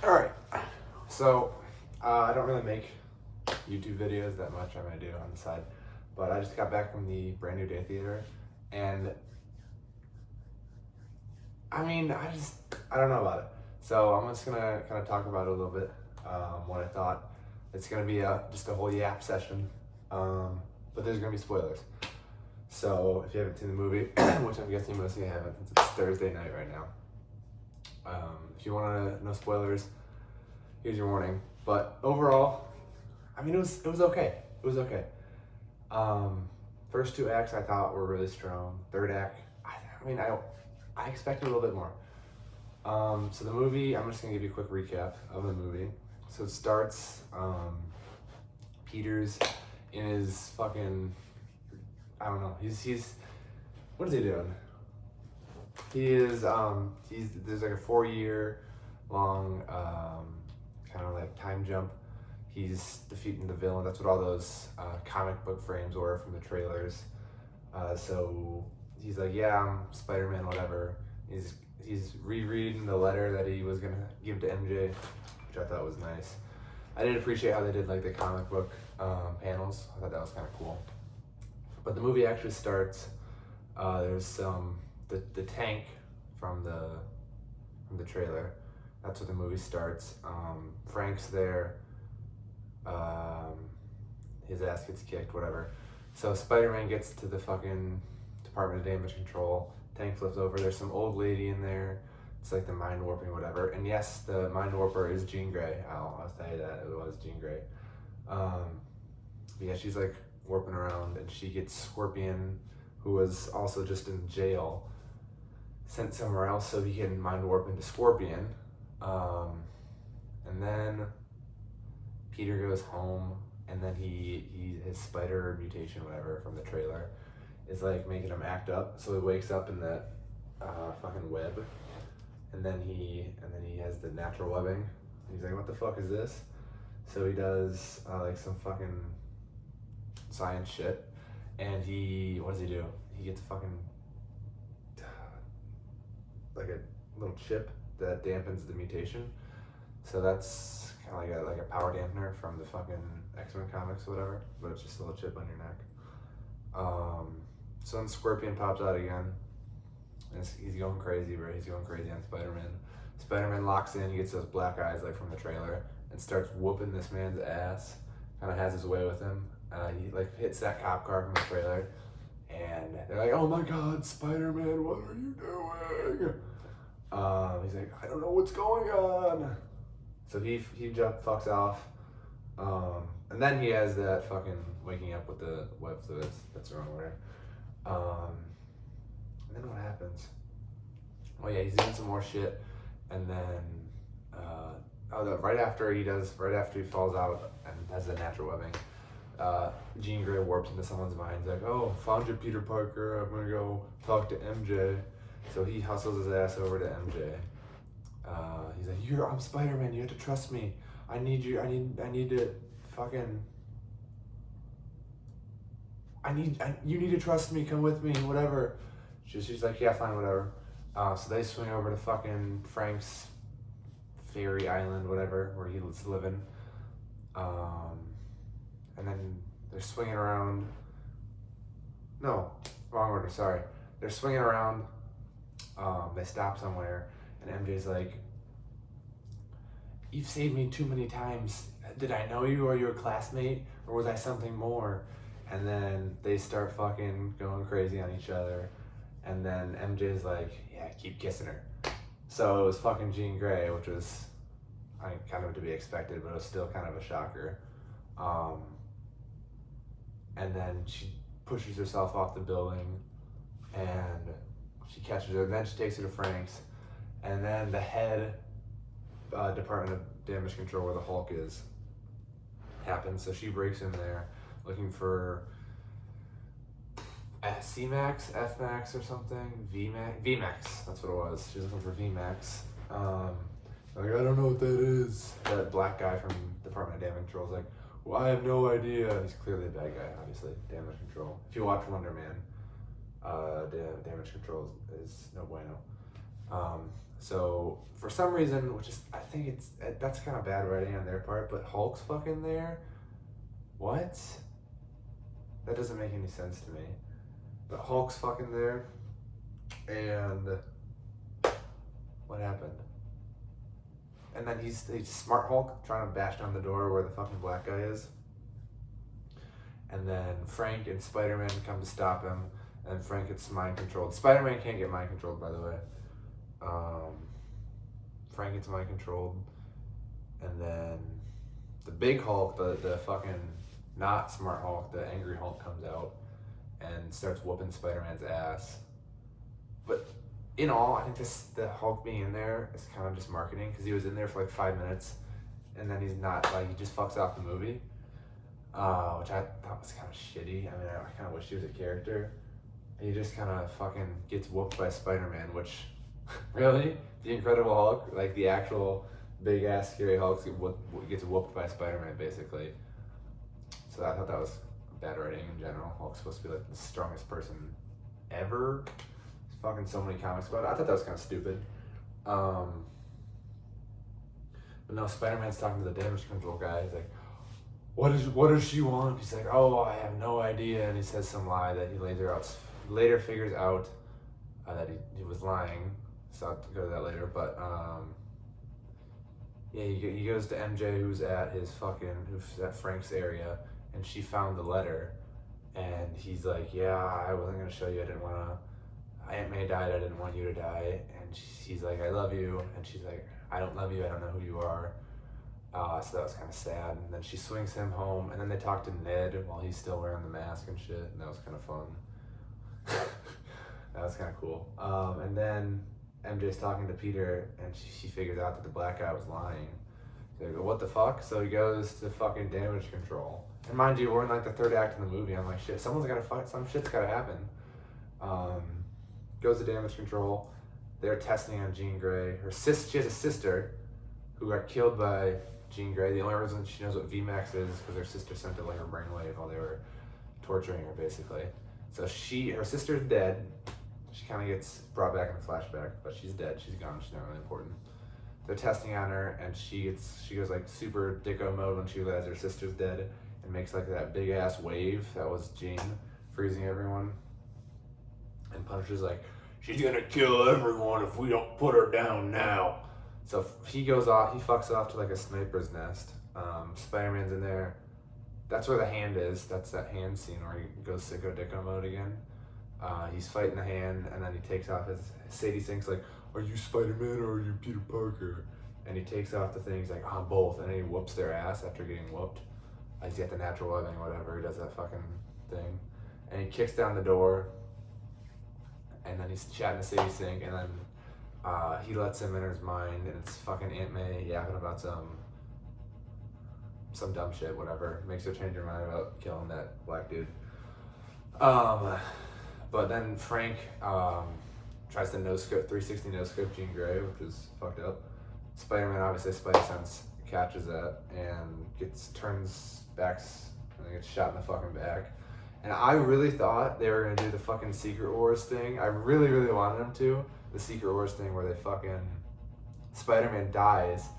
Alright, so I don't really make YouTube videos that much. I'm going to do on the side. But I just got back from the Brand New Day Theater, and I mean, I don't know about it. So I'm just going to kind of talk about it a little bit, what I thought. It's going to be just a whole yap session, but there's going to be spoilers. So if you haven't seen the movie, which I'm guessing most of you haven't, since it's Thursday night right now. If you want to know spoilers, here's your warning. But overall, I mean, it was okay. It was okay. First two acts I thought were really strong. Third act, I expected a little bit more. So the movie, I'm just gonna give you a quick recap of the movie. So it starts, Peter's in his fucking, I don't know, he's, what is he doing? He is, there's like a 4-year long, kind of like time jump. He's defeating the villain. That's what all those comic book frames were from the trailers. So he's like, yeah, I'm Spider-Man, whatever. He's rereading the letter that he was gonna give to MJ, which I thought was nice. I did appreciate how they did like the comic book panels. I thought that was kind of cool. But the movie actually starts. There's the tank from the trailer. That's what the movie starts. Frank's there. His ass gets kicked, whatever. So Spider-Man gets to the fucking Department of Damage Control. Tank flips over. There's some old lady in there. It's like the mind warping, whatever. And yes, the mind warper is Jean Grey. I'll tell you that it was Jean Grey. Yeah, she's like warping around, and she gets Scorpion, who was also just in jail, sent somewhere else so he can mind warp into Scorpion. And then Peter goes home, and then his spider mutation, whatever, from the trailer, is like making him act up. So he wakes up in that fucking web, and then he has the natural webbing. He's like, what the fuck is this? So he does like some fucking science shit, and what does he do? He gets fucking like a little chip that dampens the mutation. So that's kind of like a power dampener from the fucking X-Men comics or whatever, but it's just a little chip on your neck. So then Scorpion pops out again, and he's going crazy, bro. He's going crazy on Spider-Man. Spider-Man locks in, he gets those black eyes like from the trailer, and starts whooping this man's ass. Kind of has his way with him. He like hits that cop car from the trailer, and they're like, "Oh my God, Spider-Man, what are you doing?" He's like, "I don't know what's going on." So he fucks off, and then he has that fucking waking up with the web, so that's the wrong word. And then what happens? Oh yeah, he's doing some more shit, and then right after he falls out and has the natural webbing, Jean Grey warps into someone's mind. He's like, "Oh, found you, Peter Parker. I'm gonna go talk to MJ." So he hustles his ass over to MJ. He's like, I'm Spider-Man. You have to trust me. I need you. I need to fucking. You need to trust me. Come with me. Whatever. She's like, yeah, fine, whatever. So they swing over to fucking Frank's fairy island, whatever, where he was living. And then they're swinging around. No, wrong order. Sorry. They're swinging around. They stop somewhere, and MJ's like, "You've saved me too many times. Did I know you? Are you a classmate? Or was I something more?" And then they start fucking going crazy on each other. And then MJ's like, "Yeah, keep kissing her." So it was fucking Jean Grey, which was kind of to be expected, but it was still kind of a shocker. And then she pushes herself off the building, and she catches her, and then she takes her to Frank's, and then the head Department of Damage Control, where the Hulk is, happens. So she breaks in there looking for C-Max, F-Max or something, V-Max, that's what it was. She's looking for V-Max. Like, I don't know what that is. That black guy from Department of Damage Control is like, well, I have no idea. He's clearly a bad guy, obviously. Damage Control. If you watch Wonder Man, Damage Control is no bueno. So for some reason, which is I think that's kind of bad writing on their part, but Hulk's fucking there. What? That doesn't make any sense to me. But Hulk's fucking there, and what happened? And then he's Smart Hulk trying to bash down the door where the fucking black guy is. And then Frank and Spider-Man come to stop him, and Frank gets mind controlled. Spider-Man can't get mind controlled, by the way. Frank gets mind controlled, and then the big Hulk, the fucking not Smart Hulk, the angry Hulk comes out and starts whooping Spider-Man's ass. But in all, I think the Hulk being in there is kind of just marketing, because he was in there for like 5 minutes, and then he's not, like, he just fucks off the movie, which I thought was kind of shitty. I mean, I kind of wish he was a character. He just kind of fucking gets whooped by Spider-Man, which, really? The Incredible Hulk, like the actual big-ass scary Hulk gets whooped by Spider-Man, basically. So I thought that was bad writing in general. Hulk's supposed to be like the strongest person ever. There's fucking so many comics about it. I thought that was kind of stupid. But no, Spider-Man's talking to the damage control guy. He's like, what does she want? He's like, oh, I have no idea. And he says some lie that he later figures out that he was lying. So I'll go to that later. But yeah, he goes to MJ, who's at Frank's area, and she found the letter, and he's like, yeah, I wasn't gonna show you. I didn't wanna. Aunt May died. I didn't want you to die. And he's like, I love you. And she's like, I don't love you. I don't know who you are. So that was kind of sad. And then she swings him home, and then they talk to Ned while he's still wearing the mask and shit, and that was kind of fun. That was kind of cool. And then MJ's talking to Peter, and she figures out that the black guy was lying. So they go, what the fuck? So he goes to fucking damage control. And mind you, we're in like the third act of the movie. I'm like, shit, someone's gotta fight. Some shit's gotta happen. Goes to damage control. They're testing on Jean Grey. She has a sister who got killed by Jean Grey. The only reason she knows what VMAX is because her sister sent it like her brainwave while they were torturing her, basically. So her sister's dead. She kind of gets brought back in a flashback, but she's dead. She's gone. She's not really important. They're testing on her, and she goes like super dicko mode when she realizes her sister's dead, and makes like that big ass wave that was Jean, freezing everyone. And Punisher's like, she's gonna kill everyone if we don't put her down now. So he goes off. He fucks off to like a sniper's nest. Spider-Man's in there. That's where the hand is. That's that hand scene where he goes sicko dicko mode again. He's fighting the hand, and then he takes off Sadie Sink's like, are you Spider-Man or are you Peter Parker? And he takes off the thing, he's like, I'm both, and then he whoops their ass after getting whooped. He's got the natural webbing, whatever, he does that fucking thing. And he kicks down the door, and then he's chatting to Sadie Sink, and then he lets him enter his mind, and it's fucking Aunt May yapping about some dumb shit, whatever. Makes her change her mind about killing that black dude. But then Frank tries to 360 no-scope Jean Grey, which is fucked up. Spider-Man, obviously, Spidey Sense catches that and turns back and gets shot in the fucking back. And I really thought they were going to do the fucking Secret Wars thing. I really, really wanted them to. The Secret Wars thing where they fucking... Spider-Man dies,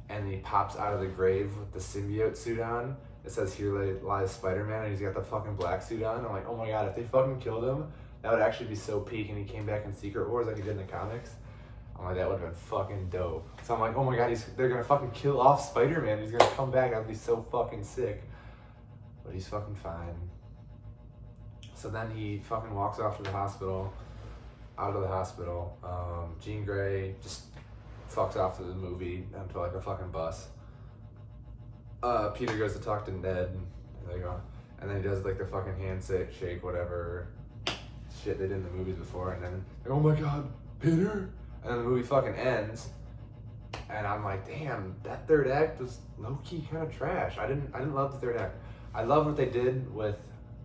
and he pops out of the grave with the symbiote suit on. It says, here lies Spider-Man, and he's got the fucking black suit on. I'm like, oh my god, if they fucking killed him, that would actually be so peak, and he came back in Secret Wars like he did in the comics. I'm like, that would have been fucking dope. So I'm like, oh my god, they're gonna fucking kill off Spider-Man. He's gonna come back. That'd be so fucking sick. But he's fucking fine. So then he fucking walks off to the hospital, out of the hospital. Jean Grey just fucks off to the movie onto like a fucking bus. Peter goes to talk to Ned, and then he does like the fucking handshake, whatever shit they did in the movies before, and then like, oh my god, Peter! And then the movie fucking ends, and I'm like, damn, that third act was low-key kind of trash. I didn't love the third act. I love what they did with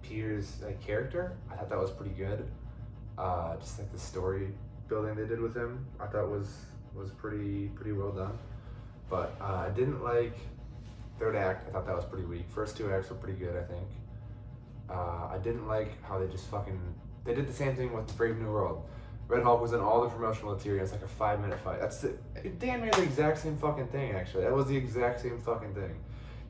Peter's character. I thought that was pretty good. Just like the story building they did with him, I thought was pretty well done. But I didn't like third act. I thought that was pretty weak. First two acts were pretty good, I think. I didn't like how they just fucking... They did the same thing with Brave New World. Red Hulk was in all the promotional material. It's like a 5-minute fight. That's damn near the exact same fucking thing, actually. That was the exact same fucking thing.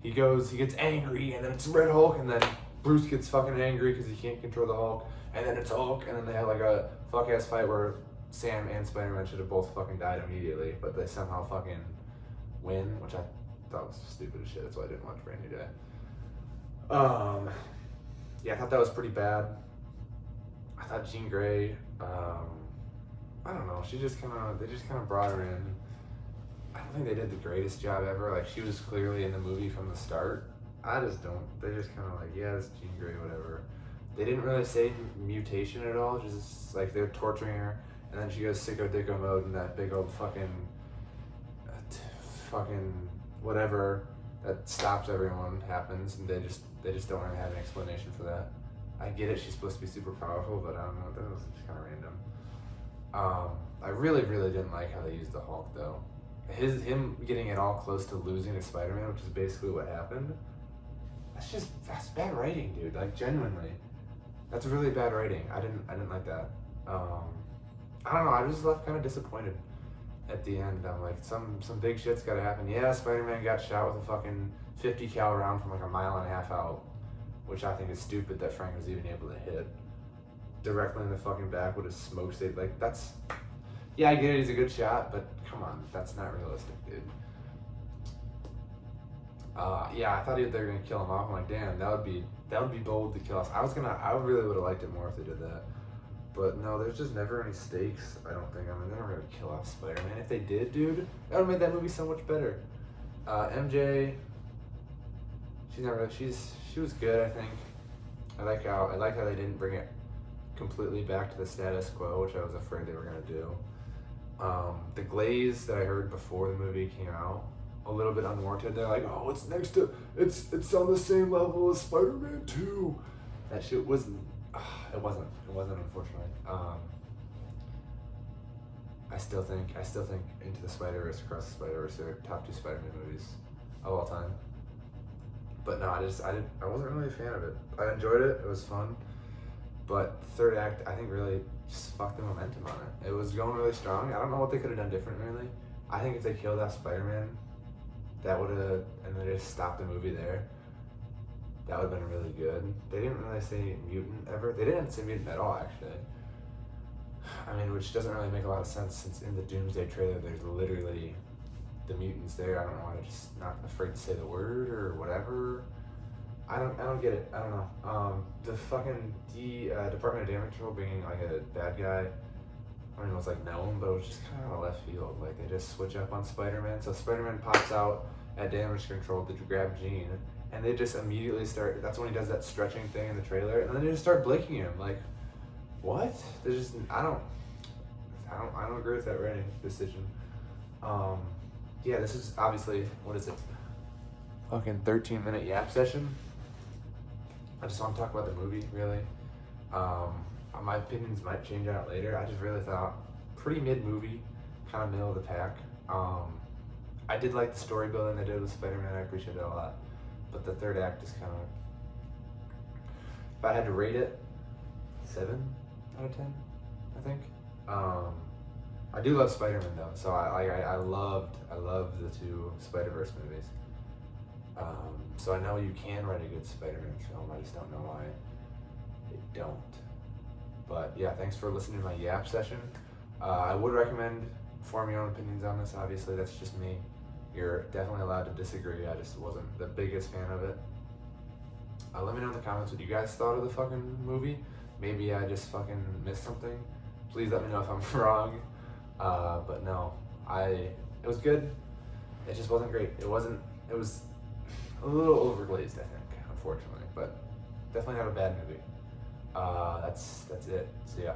He gets angry, and then it's Red Hulk, and then Bruce gets fucking angry because he can't control the Hulk, and then it's Hulk, and then they have like a fuck-ass fight where Sam and Spider-Man should have both fucking died immediately, but they somehow fucking win, which I thought was stupid as shit. That's why I didn't watch Brand New Day. Yeah, I thought that was pretty bad. I thought Jean Grey, I don't know, they just kind of brought her in. I don't think they did the greatest job ever. Like, she was clearly in the movie from the start. They just kind of like, yeah, it's Jean Grey, whatever. They didn't really say mutation at all, just like they're torturing her, and then she goes sicko dicko mode, and that big old fucking whatever that stops everyone happens, and they just don't really have an explanation for that. I get it, she's supposed to be super powerful, but I don't know, that was just kind of random. I really didn't like how they used the Hulk though. Him getting it all close to losing to Spider-Man, which is basically what happened. That's bad writing, dude. Like, genuinely, that's really bad writing. I didn't like that. I don't know. I just left kind of disappointed at the end. I'm like, some big shit's got to happen. Yeah, Spider-Man got shot with a fucking 50 cal round from like a mile and a half out, which I think is stupid that Frank was even able to hit directly in the fucking back with a smoke state. Like, that's, yeah, I get it. He's a good shot, but come on, that's not realistic, dude. Yeah, I thought they were gonna kill him off. I'm like, damn, that would be bold to kill us. I really would have liked it more if they did that. But no, there's just never any stakes, I don't think. I mean, they're never gonna kill off Spider-Man. If they did, dude, that would've made that movie so much better. MJ, she was good, I think. I like how they didn't bring it completely back to the status quo, which I was afraid they were gonna do. The glaze that I heard before the movie came out, a little bit unwarranted. They're like, oh, it's on the same level as Spider-Man 2. That shit wasn't. It wasn't, unfortunately. I still think Into the Spider-Verse, Across the Spider-Verse are top 2 Spider-Man movies of all time. But no, I wasn't really a fan of it. I enjoyed it. It was fun. But third act, I think, really just fucked the momentum on it. It was going really strong. I don't know what they could have done different, really. I think if they killed off Spider-Man, that would have, and they just stopped the movie there, that would have been really good. They didn't really say mutant ever. They didn't say mutant at all, actually. I mean, which doesn't really make a lot of sense, since in the Doomsday trailer, there's literally the mutants there. I don't know why they're just not afraid to say the word or whatever. I don't get it. I don't know. The fucking Department of Damage Control being like a bad guy, I don't know, it was like known, but it was just kind of out of left field. Like, they just switch up on Spider-Man. So Spider-Man pops out at Damage Control to grab Jean, and they just immediately start. That's when he does that stretching thing in the trailer, and then they just start blinking him. Like, what? There's just I don't agree with that writing decision. Yeah, this is obviously, what is it? Fucking 13-minute yap session. I just want to talk about the movie, really. My opinions might change out later. I just really thought pretty mid-movie, kind of middle of the pack. I did like the story building they did with Spider-Man. I appreciate it a lot. But the third act is kind of, if I had to rate it, 7 out of 10, I think. I do love Spider-Man though, so I loved the 2 Spider-Verse movies. So I know you can write a good Spider-Man film. I just don't know why they don't. But yeah, thanks for listening to my yap session. I would recommend forming your own opinions on this. Obviously, that's just me. You're definitely allowed to disagree. I just wasn't the biggest fan of it. Let me know in the comments what you guys thought of the fucking movie. Maybe I just fucking missed something. Please let me know if I'm wrong. But no, it was good. It just wasn't great. It was a little overglazed, I think, unfortunately, but definitely not a bad movie. That's it. So yeah.